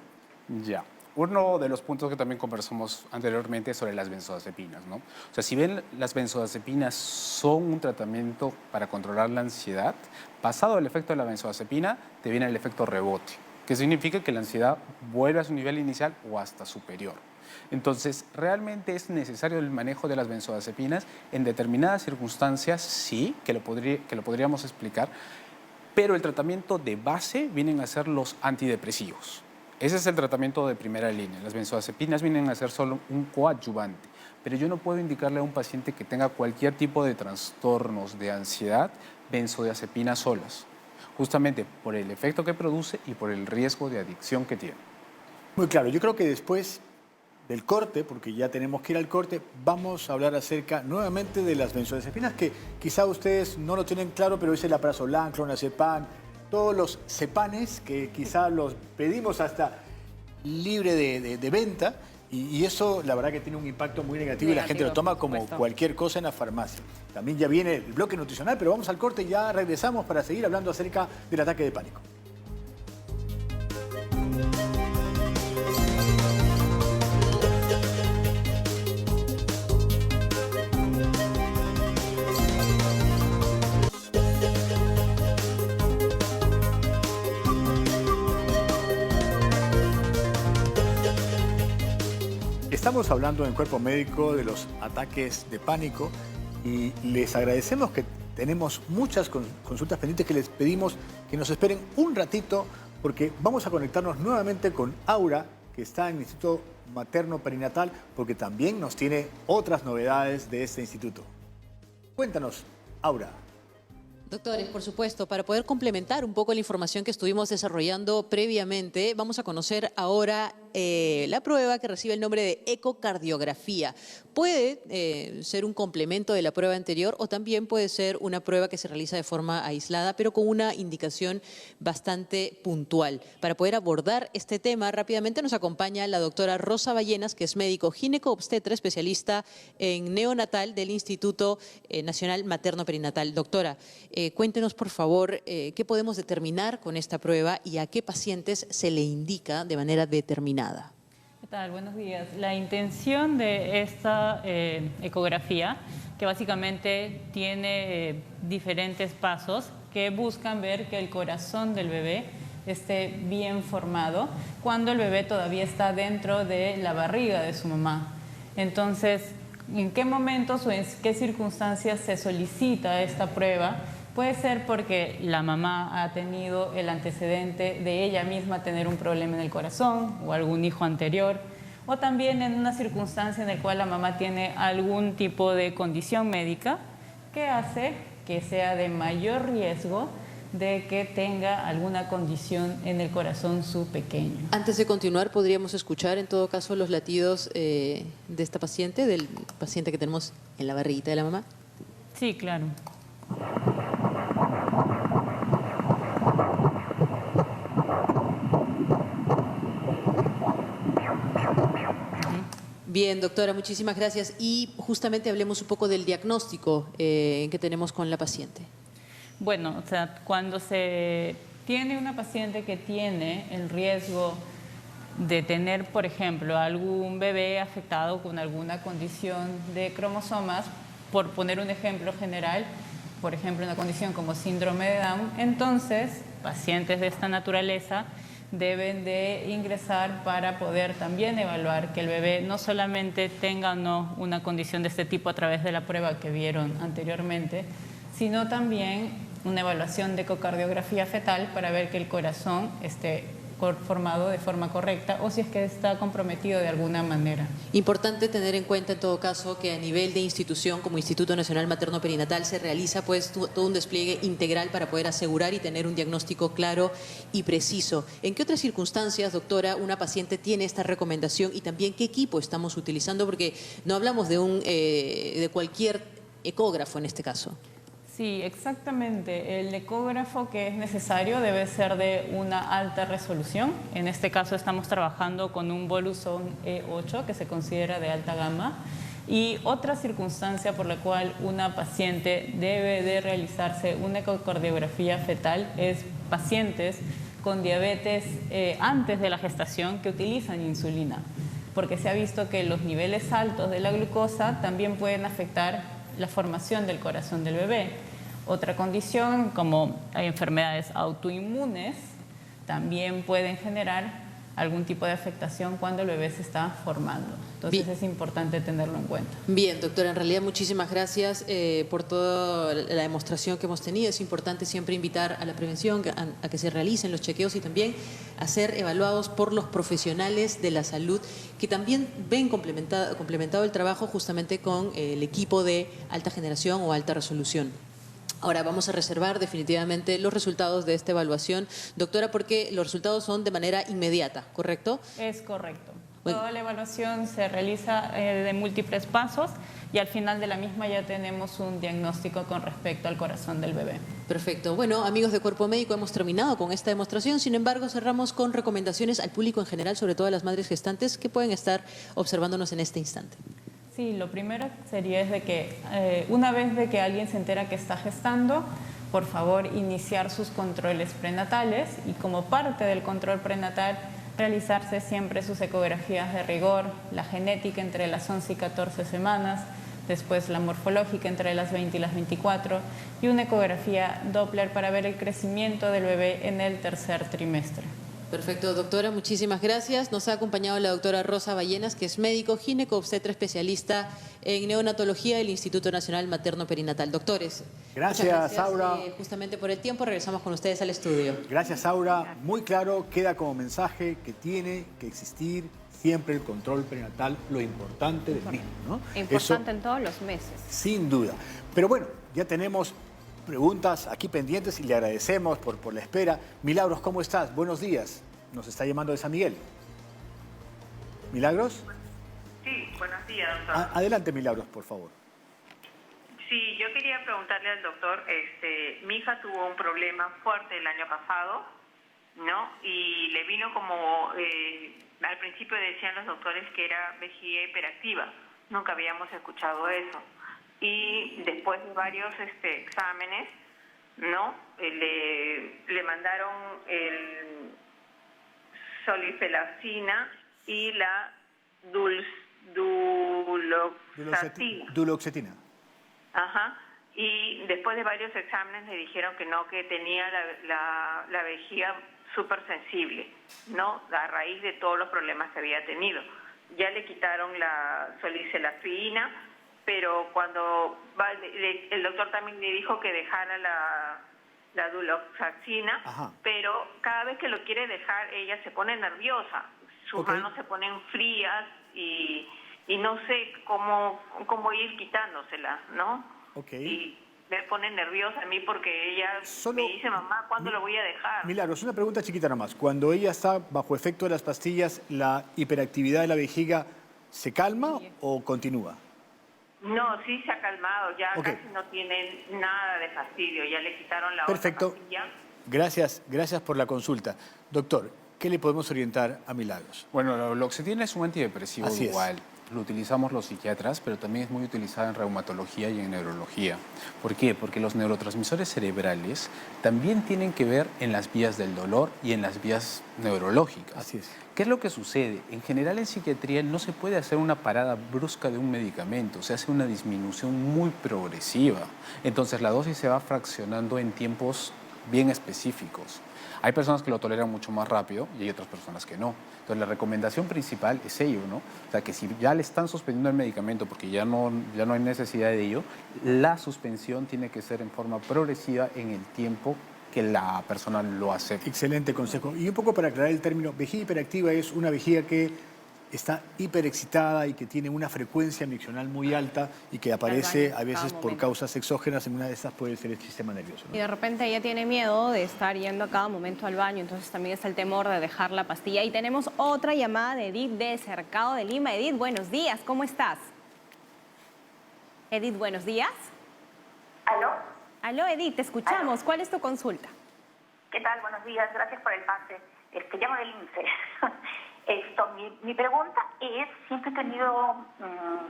Ya. Uno de los puntos que también conversamos anteriormente es sobre las benzodiazepinas, ¿no? O sea, si bien las benzodiazepinas son un tratamiento para controlar la ansiedad, pasado el efecto de la benzodiazepina, te viene el efecto rebote, que significa que la ansiedad vuelve a su nivel inicial o hasta superior. Entonces, realmente es necesario el manejo de las benzodiazepinas. En determinadas circunstancias, sí, que lo podríamos explicar, pero el tratamiento de base vienen a ser los antidepresivos. Ese es el tratamiento de primera línea. Las benzodiazepinas vienen a ser solo un coadyuvante, pero yo no puedo indicarle a un paciente que tenga cualquier tipo de trastornos de ansiedad benzodiazepinas solas, justamente por el efecto que produce y por el riesgo de adicción que tiene. Muy claro, yo creo que después del corte, porque ya tenemos que ir al corte, vamos a hablar acerca nuevamente de las benzodiazepinas, que quizá ustedes no lo tienen claro, pero es el alprazolam, clonazepam, todos los cepanes que quizá los pedimos hasta libre de venta y eso la verdad que tiene un impacto muy negativo y la gente lo toma como cualquier cosa en la farmacia. También ya viene el bloque nutricional, pero vamos al corte y ya regresamos para seguir hablando acerca del ataque de pánico. Estamos hablando en Cuerpo Médico de los ataques de pánico y les agradecemos que tenemos muchas consultas pendientes que les pedimos que nos esperen un ratito porque vamos a conectarnos nuevamente con Aura, que está en el Instituto Materno Perinatal, porque también nos tiene otras novedades de este instituto. Cuéntanos, Aura. Doctores, por supuesto, para poder complementar un poco la información que estuvimos desarrollando previamente, vamos a conocer ahora la prueba que recibe el nombre de ecocardiografía. Puede ser un complemento de la prueba anterior o también puede ser una prueba que se realiza de forma aislada, pero con una indicación bastante puntual. Para poder abordar este tema rápidamente nos acompaña la doctora Rosa Ballenas, que es médico gineco-obstetra, especialista en neonatal del Instituto Nacional Materno Perinatal. Doctora, cuéntenos por favor qué podemos determinar con esta prueba y a qué pacientes se le indica de manera determinada. ¿Qué tal? Buenos días. La intención de esta ecografía, que básicamente tiene diferentes pasos que buscan ver que el corazón del bebé esté bien formado cuando el bebé todavía está dentro de la barriga de su mamá. Entonces, ¿en qué momentos o en qué circunstancias se solicita esta prueba? Puede ser porque la mamá ha tenido el antecedente de ella misma tener un problema en el corazón o algún hijo anterior, o también en una circunstancia en la cual la mamá tiene algún tipo de condición médica que hace que sea de mayor riesgo de que tenga alguna condición en el corazón su pequeño. Antes de continuar, podríamos escuchar en todo caso los latidos de esta paciente, del paciente que tenemos en la barriguita de la mamá. Sí, claro. Bien, doctora, muchísimas gracias. Y justamente hablemos un poco del diagnóstico que tenemos con la paciente. Bueno, o sea, cuando se tiene una paciente que tiene el riesgo de tener, por ejemplo, algún bebé afectado con alguna condición de cromosomas, por poner un ejemplo general, por ejemplo, una condición como síndrome de Down, entonces pacientes de esta naturaleza deben de ingresar para poder también evaluar que el bebé no solamente tenga o no una condición de este tipo a través de la prueba que vieron anteriormente, sino también una evaluación de ecocardiografía fetal para ver que el corazón esté formado de forma correcta o si es que está comprometido de alguna manera. Importante tener en cuenta en todo caso que a nivel de institución como Instituto Nacional Materno Perinatal se realiza pues todo un despliegue integral para poder asegurar y tener un diagnóstico claro y preciso. ¿En qué otras circunstancias, doctora, una paciente tiene esta recomendación y también qué equipo estamos utilizando? Porque no hablamos de cualquier ecógrafo en este caso. Sí, exactamente. El ecógrafo que es necesario debe ser de una alta resolución. En este caso estamos trabajando con un Voluson E8 que se considera de alta gama. Y otra circunstancia por la cual una paciente debe de realizarse una ecocardiografía fetal es pacientes con diabetes antes de la gestación que utilizan insulina, porque se ha visto que los niveles altos de la glucosa también pueden afectar la formación del corazón del bebé. Otra condición, como hay enfermedades autoinmunes, también pueden generar algún tipo de afectación cuando el bebé se está formando. Entonces es importante tenerlo en cuenta. Bien, doctora, en realidad muchísimas gracias por toda la demostración que hemos tenido. Es importante siempre invitar a la prevención, a que se realicen los chequeos y también a ser evaluados por los profesionales de la salud que también ven complementado el trabajo justamente con el equipo de alta generación o alta resolución. Ahora vamos a reservar definitivamente los resultados de esta evaluación, doctora, porque los resultados son de manera inmediata, ¿correcto? Es correcto. Toda la evaluación se realiza de múltiples pasos y al final de la misma ya tenemos un diagnóstico con respecto al corazón del bebé. Perfecto. Bueno, amigos de Cuerpo Médico, hemos terminado con esta demostración. Sin embargo, cerramos con recomendaciones al público en general, sobre todo a las madres gestantes que pueden estar observándonos en este instante. Sí, lo primero sería es de que una vez de que alguien se entera que está gestando, por favor iniciar sus controles prenatales y como parte del control prenatal realizarse siempre sus ecografías de rigor, la genética entre las 11 y 14 semanas, después la morfológica entre las 20 y las 24 y una ecografía Doppler para ver el crecimiento del bebé en el tercer trimestre. Perfecto, doctora, muchísimas gracias. Nos ha acompañado la doctora Rosa Ballenas, que es médico, gineco-obstetra especialista en neonatología del Instituto Nacional Materno Perinatal. Doctores, gracias, Aura. Justamente por el tiempo, regresamos con ustedes al estudio. Gracias, Aura. Muy claro, queda como mensaje que tiene que existir siempre el control prenatal, lo importante del niño, ¿no? Importante en todos los meses. Sin duda. Pero bueno, ya tenemos preguntas aquí pendientes y le agradecemos por la espera. Milagros, ¿cómo estás? Buenos días. Nos está llamando de San Miguel. ¿Milagros? Sí, buenos días, doctor. Adelante, Milagros, por favor. Sí, yo quería preguntarle al doctor, mi hija tuvo un problema fuerte el año pasado, ¿no? Y le vino como, al principio decían los doctores que era vejiga hiperactiva. Nunca habíamos escuchado eso. Y después de varios exámenes, ¿no? Le mandaron el solifelacina y la duloxetina. Ajá. Y después de varios exámenes le dijeron que no, que tenía la vejiga súper sensible, ¿no? A raíz de todos los problemas que había tenido. Ya le quitaron la solifelacina, pero cuando el doctor también le dijo que dejara la duloxetina, pero cada vez que lo quiere dejar ella se pone nerviosa, sus manos se ponen frías y no sé cómo ir quitándosela, ¿no? Y me pone nerviosa a mí porque ella me dice, mamá, ¿cuándo lo voy a dejar? Milagros, una pregunta chiquita nomás. Cuando ella está bajo efecto de las pastillas, ¿la hiperactividad de la vejiga se calma o continúa? No, sí se ha calmado, ya casi no tiene nada de fastidio, ya le quitaron la otra pastilla. Gracias por la consulta. Doctor, ¿qué le podemos orientar a Milagros? Bueno, la duloxetina es un antidepresivo igual. Lo utilizamos los psiquiatras, pero también es muy utilizada en reumatología y en neurología. ¿Por qué? Porque los neurotransmisores cerebrales también tienen que ver en las vías del dolor y en las vías neurológicas. Así es. ¿Qué es lo que sucede? En general en psiquiatría no se puede hacer una parada brusca de un medicamento, se hace una disminución muy progresiva. Entonces la dosis se va fraccionando en tiempos bien específicos. Hay personas que lo toleran mucho más rápido y hay otras personas que no. Entonces la recomendación principal es ello, ¿no? O sea, que si ya le están suspendiendo el medicamento porque ya no hay necesidad de ello, la suspensión tiene que ser en forma progresiva en el tiempo que la persona lo acepte. Excelente consejo. Y un poco para aclarar el término, vejiga hiperactiva es una vejiga que está hiperexcitada y que tiene una frecuencia miccional muy alta y que aparece a veces por causas exógenas. En una de esas puede ser el sistema nervioso, ¿no? Y de repente ella tiene miedo de estar yendo a cada momento al baño, entonces también está el temor de dejar la pastilla. Y tenemos otra llamada de Edith de Cercado de Lima. Edith, buenos días, ¿cómo estás? Edith, buenos días. ¿Aló? Aló, Edith, te escuchamos. ¿Aló? ¿Cuál es tu consulta? ¿Qué tal? Buenos días, gracias por el pase. Llamo del INSE. Mi pregunta es, siempre he tenido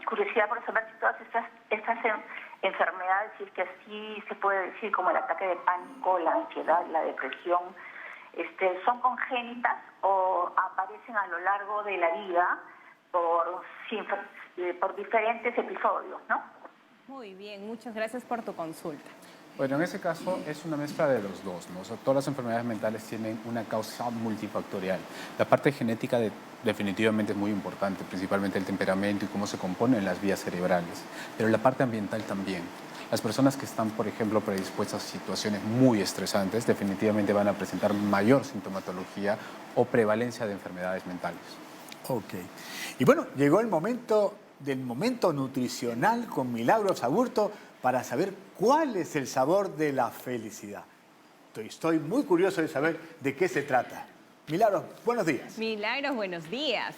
curiosidad por saber si todas estas enfermedades, si es que así se puede decir, como el ataque de pánico, la ansiedad, la depresión, son congénitas o aparecen a lo largo de la vida por diferentes episodios, ¿no? Muy bien, muchas gracias por tu consulta. Bueno, en ese caso es una mezcla de los dos, ¿no? O sea, todas las enfermedades mentales tienen una causa multifactorial. La parte genética definitivamente es muy importante, principalmente el temperamento y cómo se componen las vías cerebrales, pero la parte ambiental también. Las personas que están, por ejemplo, predispuestas a situaciones muy estresantes definitivamente van a presentar mayor sintomatología o prevalencia de enfermedades mentales. Ok. Y bueno, llegó el momento nutricional con Milagros Aburto para saber cuál es el sabor de la felicidad. Estoy muy curioso de saber de qué se trata. Milagros, buenos días. Milagros, buenos días.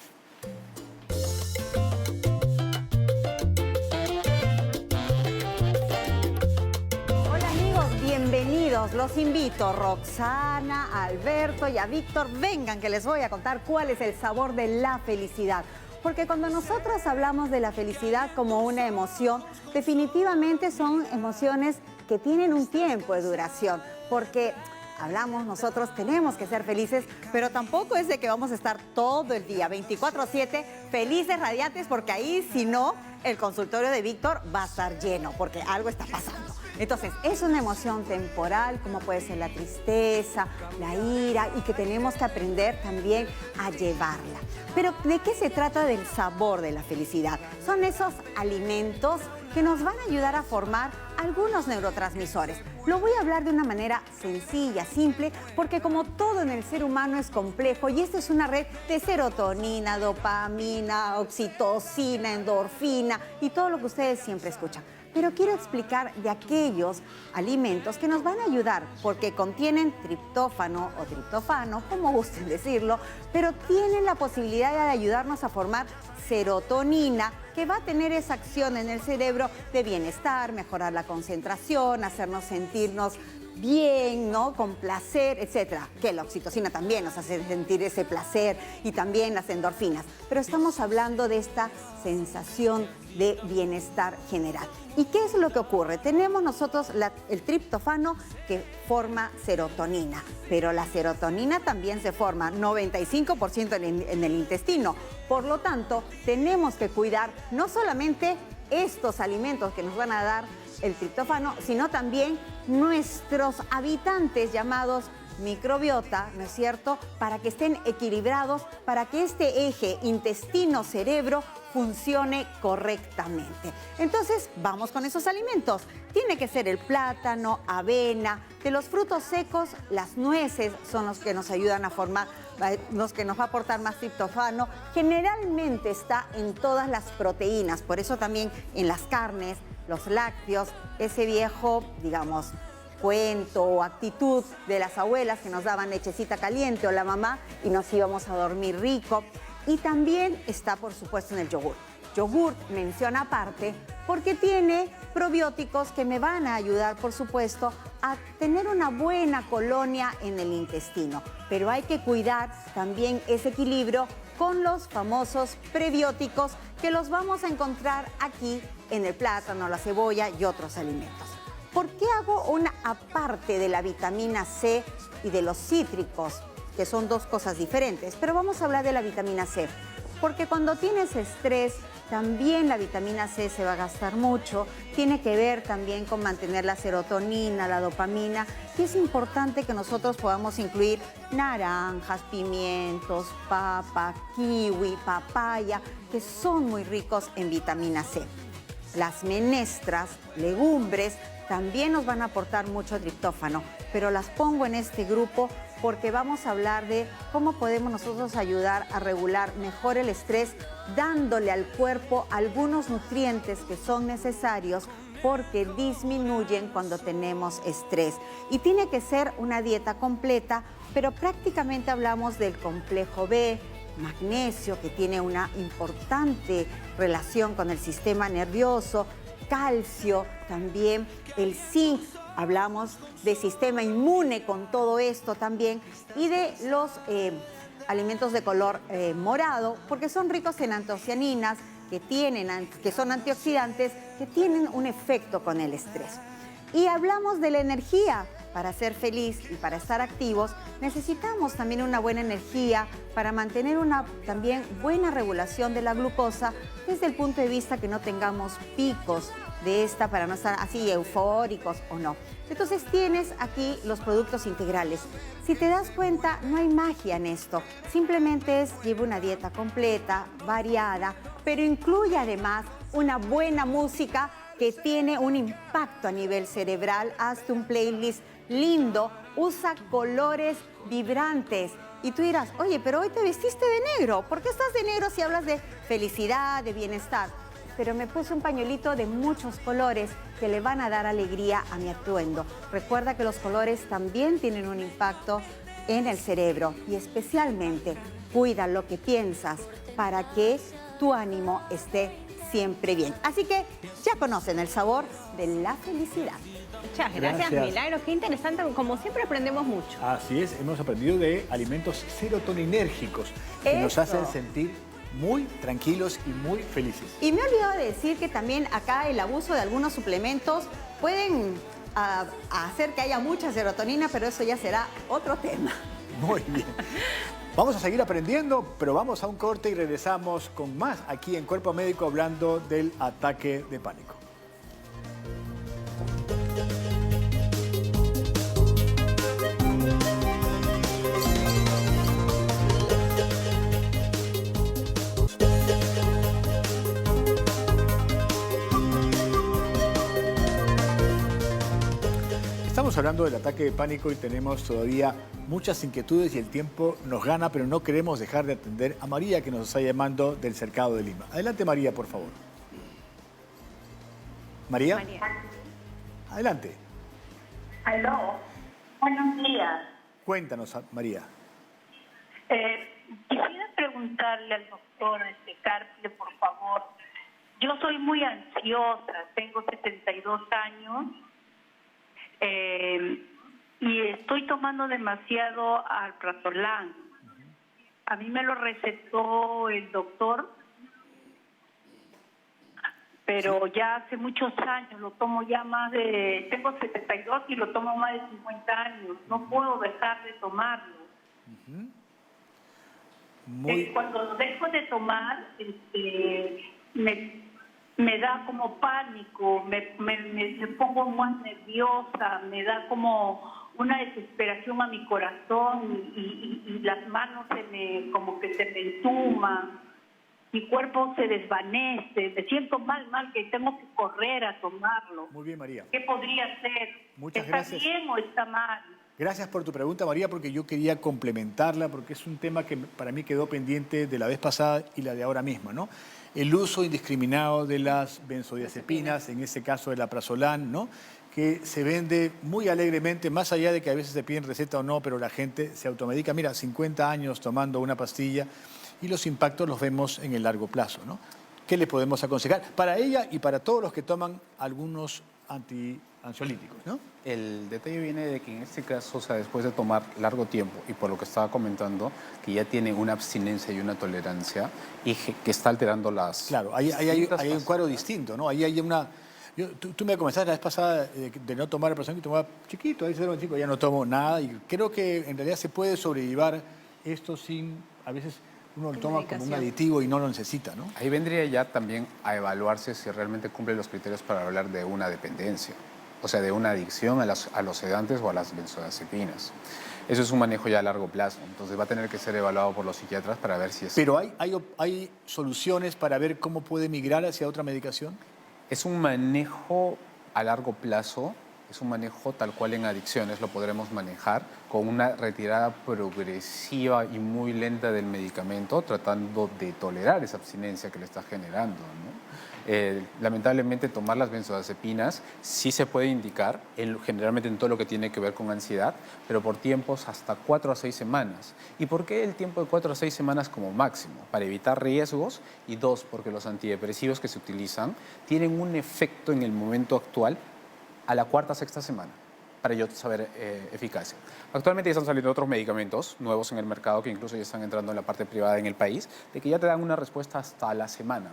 Queridos, los invito, Roxana, a Alberto y a Víctor, vengan que les voy a contar cuál es el sabor de la felicidad. Porque cuando nosotros hablamos de la felicidad como una emoción, definitivamente son emociones que tienen un tiempo de duración. Porque hablamos, nosotros tenemos que ser felices, pero tampoco es de que vamos a estar todo el día, 24/7, felices, radiantes, porque ahí, si no, el consultorio de Víctor va a estar lleno, porque algo está pasando. Entonces, es una emoción temporal, como puede ser la tristeza, la ira, y que tenemos que aprender también a llevarla. Pero, ¿de qué se trata del sabor de la felicidad? Son esos alimentos que nos van a ayudar a formar algunos neurotransmisores. Lo voy a hablar de una manera sencilla, simple, porque como todo en el ser humano es complejo, y esta es una red de serotonina, dopamina, oxitocina, endorfina y todo lo que ustedes siempre escuchan. Pero quiero explicar de aquellos alimentos que nos van a ayudar porque contienen triptófano o triptofano, como gusten decirlo, pero tienen la posibilidad de ayudarnos a formar serotonina, que va a tener esa acción en el cerebro de bienestar, mejorar la concentración, hacernos sentirnos bien, ¿no? Con placer, etcétera. Que la oxitocina también nos hace sentir ese placer y también las endorfinas. Pero estamos hablando de esta sensación de bienestar general. ¿Y qué es lo que ocurre? Tenemos nosotros el triptófano que forma serotonina, pero la serotonina también se forma 95% en el intestino. Por lo tanto, tenemos que cuidar no solamente estos alimentos que nos van a dar el triptófano, sino también nuestros habitantes llamados microbiota, ¿no es cierto?, para que estén equilibrados, para que este eje intestino-cerebro funcione correctamente. Entonces, vamos con esos alimentos. Tiene que ser el plátano, avena. De los frutos secos, las nueces son los que nos ayudan a formar, los que nos va a aportar más triptófano. Generalmente está en todas las proteínas, por eso también en las carnes, los lácteos, ese viejo, digamos, cuento o actitud de las abuelas que nos daban lechecita caliente o la mamá y nos íbamos a dormir rico. Y también está, por supuesto, en el yogur. Yogur menciona aparte porque tiene probióticos que me van a ayudar, por supuesto, a tener una buena colonia en el intestino. Pero hay que cuidar también ese equilibrio con los famosos prebióticos que los vamos a encontrar aquí en el plátano, la cebolla y otros alimentos. ¿Por qué hago una aparte de la vitamina C y de los cítricos, que son dos cosas diferentes? Pero vamos a hablar de la vitamina C, porque cuando tienes estrés, también la vitamina C se va a gastar mucho. Tiene que ver también con mantener la serotonina, la dopamina. Y es importante que nosotros podamos incluir naranjas, pimientos, papa, kiwi, papaya, que son muy ricos en vitamina C. Las menestras, legumbres, también nos van a aportar mucho triptófano, pero las pongo en este grupo porque vamos a hablar de cómo podemos nosotros ayudar a regular mejor el estrés, dándole al cuerpo algunos nutrientes que son necesarios porque disminuyen cuando tenemos estrés. Y tiene que ser una dieta completa, pero prácticamente hablamos del complejo B, magnesio, que tiene una importante relación con el sistema nervioso, calcio, también el zinc, hablamos de sistema inmune con todo esto también, y de los alimentos de color morado, porque son ricos en antocianinas, que son antioxidantes, que tienen un efecto con el estrés. Y hablamos de la energía. Para ser feliz y para estar activos, necesitamos también una buena energía para mantener una también buena regulación de la glucosa desde el punto de vista que no tengamos picos de esta para no estar así eufóricos o no. Entonces tienes aquí los productos integrales. Si te das cuenta, no hay magia en esto. Simplemente lleva una dieta completa, variada, pero incluye además una buena música que tiene un impacto a nivel cerebral. Hazte un playlist lindo, usa colores vibrantes. Y tú dirás, oye, pero hoy te vestiste de negro. ¿Por qué estás de negro si hablas de felicidad, de bienestar? Pero me puse un pañuelito de muchos colores que le van a dar alegría a mi atuendo. Recuerda que los colores también tienen un impacto en el cerebro y especialmente cuida lo que piensas para que tu ánimo esté siempre bien. Así que ya conocen el sabor de la felicidad. Muchas gracias, Milagros. Qué interesante. Como siempre aprendemos mucho. Así es, hemos aprendido de alimentos serotoninérgicos que nos hacen sentir muy tranquilos y muy felices. Y me he olvidado de decir que también acá el abuso de algunos suplementos pueden hacer que haya mucha serotonina, pero eso ya será otro tema. Muy bien. Vamos a seguir aprendiendo, pero vamos a un corte y regresamos con más aquí en Cuerpo Médico hablando del ataque de pánico. Estamos hablando del ataque de pánico y tenemos todavía muchas inquietudes y el tiempo nos gana, pero no queremos dejar de atender a María, que nos está llamando del Cercado de Lima. Adelante, María, por favor. ¿María? Adelante. Aló, buenos días. Cuéntanos, María. Quisiera preguntarle al doctor Carpio, por favor. Yo soy muy ansiosa, tengo 72 años. Y estoy tomando demasiado alprazolam. A mí me lo recetó el doctor, pero ya hace muchos años, lo tomo ya tengo 72 y lo tomo más de 50 años. No puedo dejar de tomarlo. Cuando lo dejo de tomar, me da como pánico, me pongo más nerviosa, me da como una desesperación a mi corazón y las manos como que se me entuman, mi cuerpo se desvanece, me siento mal que tengo que correr a tomarlo. Muy bien, María. ¿Qué podría hacer? Muchas ¿Está gracias. bien o está mal? Gracias por tu pregunta, María, porque yo quería complementarla, porque es un tema que para mí quedó pendiente de la vez pasada y la de ahora misma, ¿no? El uso indiscriminado de las benzodiazepinas, en este caso el alprazolam, ¿no? Que se vende muy alegremente, más allá de que a veces se piden receta o no, pero la gente se automedica. Mira, 50 años tomando una pastilla y los impactos los vemos en el largo plazo, ¿no? ¿Qué le podemos aconsejar? Para ella y para todos los que toman algunos ansiolíticos, ¿no? El detalle viene de que en este caso, o sea, después de tomar largo tiempo y por lo que estaba comentando, que ya tiene una abstinencia y una tolerancia y que está alterando las... Claro, hay un cuadro distinto, ¿no? Ahí hay una... Tú me comentaste la vez pasada de no tomar alprazolam y tomaba chiquito, ahí 0,25, ya no tomo nada y creo que en realidad se puede sobrellevar esto sin... A veces uno lo toma como un aditivo y no lo necesita, ¿no? Ahí vendría ya también a evaluarse si realmente cumple los criterios para hablar de una dependencia. O sea, de una adicción a los sedantes o a las benzodiazepinas. Eso es un manejo ya a largo plazo, entonces va a tener que ser evaluado por los psiquiatras para ver si es... ¿Pero hay soluciones para ver cómo puede migrar hacia otra medicación? Es un manejo a largo plazo, es un manejo tal cual en adicciones, lo podremos manejar con una retirada progresiva y muy lenta del medicamento, tratando de tolerar esa abstinencia que le está generando, ¿no? Lamentablemente tomar las benzodiazepinas sí se puede indicar, generalmente en todo lo que tiene que ver con ansiedad, pero por tiempos hasta 4 a 6 semanas. ¿Y por qué el tiempo de 4 a 6 semanas como máximo? Para evitar riesgos y 2, porque los antidepresivos que se utilizan tienen un efecto en el momento actual a la 4ª, 6ª semana, para yo saber eficacia. Actualmente ya están saliendo otros medicamentos nuevos en el mercado que incluso ya están entrando en la parte privada en el país, de que ya te dan una respuesta hasta la semana,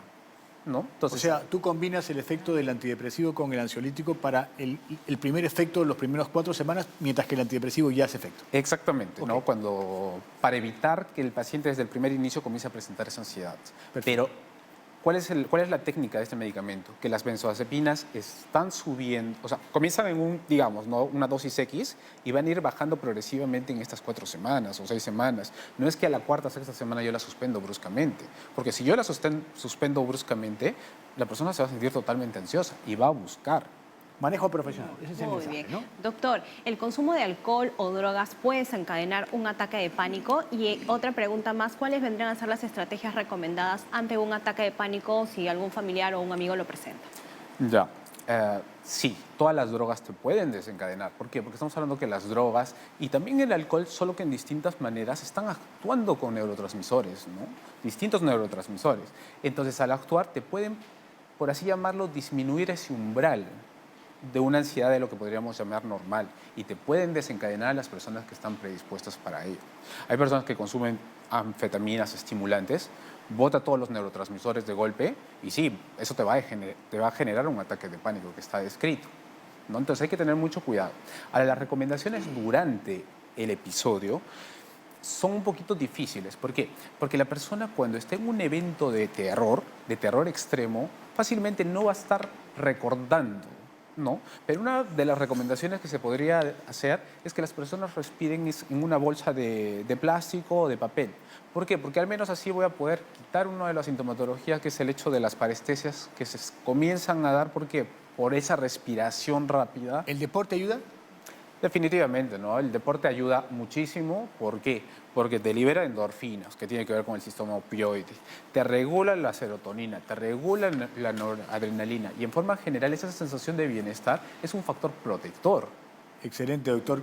¿no? Entonces, o sea, tú combinas el efecto del antidepresivo con el ansiolítico para el primer efecto de los primeros 4 semanas, mientras que el antidepresivo ya hace efecto. Exactamente, Okay. ¿no? Para evitar que el paciente desde el primer inicio comience a presentar esa ansiedad. Perfecto. Pero, ¿cuál es la técnica de este medicamento? Que las benzodiazepinas están subiendo, o sea, comienzan en una dosis X y van a ir bajando progresivamente en estas 4 semanas o 6 semanas. No es que a la 4ª, 6ª semana yo la suspendo bruscamente, porque si yo la suspendo bruscamente, la persona se va a sentir totalmente ansiosa y va a buscar. Manejo profesional, ese es el Muy mensaje, bien. ¿no? Doctor, ¿el consumo de alcohol o drogas puede desencadenar un ataque de pánico? Y otra pregunta más, ¿cuáles vendrían a ser las estrategias recomendadas ante un ataque de pánico si algún familiar o un amigo lo presenta? Ya, sí, todas las drogas te pueden desencadenar. ¿Por qué? Porque estamos hablando que las drogas y también el alcohol, solo que en distintas maneras, están actuando con neurotransmisores, ¿no? Distintos neurotransmisores. Entonces, al actuar te pueden, por así llamarlo, disminuir ese umbral de una ansiedad de lo que podríamos llamar normal y te pueden desencadenar a las personas que están predispuestas para ello. Hay personas que consumen anfetaminas estimulantes, bota todos los neurotransmisores de golpe y sí, eso te va a generar un ataque de pánico que está descrito, ¿no? Entonces hay que tener mucho cuidado. Ahora, las recomendaciones durante el episodio son un poquito difíciles. ¿Por qué? Porque la persona cuando esté en un evento de terror extremo, fácilmente no va a estar recordando, ¿no? Pero una de las recomendaciones que se podría hacer es que las personas respiren en una bolsa de plástico o de papel. ¿Por qué? Porque al menos así voy a poder quitar una de las sintomatologías, que es el hecho de las parestesias que se comienzan a dar porque por esa respiración rápida. ¿El deporte ayuda? Definitivamente, ¿no? El deporte ayuda muchísimo. ¿Por qué? Porque te libera endorfinas, que tiene que ver con el sistema opioide, te regula la serotonina, te regula la noradrenalina y en forma general esa sensación de bienestar es un factor protector. Excelente, doctor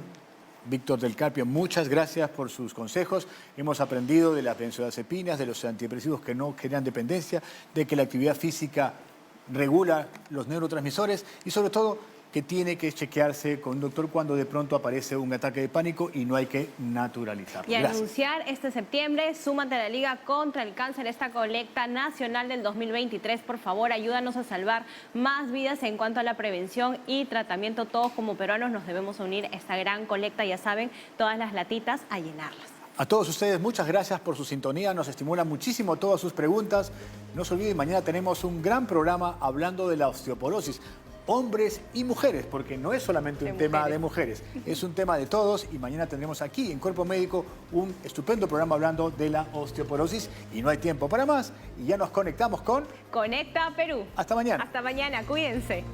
Víctor del Carpio. Muchas gracias por sus consejos. Hemos aprendido de las benzodiazepinas, de los antidepresivos que no generan dependencia, de que la actividad física regula los neurotransmisores y sobre todo que tiene que chequearse con un doctor cuando de pronto aparece un ataque de pánico y no hay que naturalizarlo. Y Gracias. anunciar este septiembre, súmate a la Liga contra el Cáncer, esta colecta nacional del 2023. Por favor, ayúdanos a salvar más vidas en cuanto a la prevención y tratamiento. Todos como peruanos nos debemos unir a esta gran colecta, ya saben, todas las latitas a llenarlas. A todos ustedes, muchas gracias por su sintonía. Nos estimulan muchísimo todas sus preguntas. No se olviden, mañana tenemos un gran programa hablando de la osteoporosis. Hombres y mujeres, porque no es solamente un tema de mujeres, es un tema de todos y mañana tendremos aquí en Cuerpo Médico un estupendo programa hablando de la osteoporosis y no hay tiempo para más y ya nos conectamos con Conecta Perú. Hasta mañana. Hasta mañana, cuídense.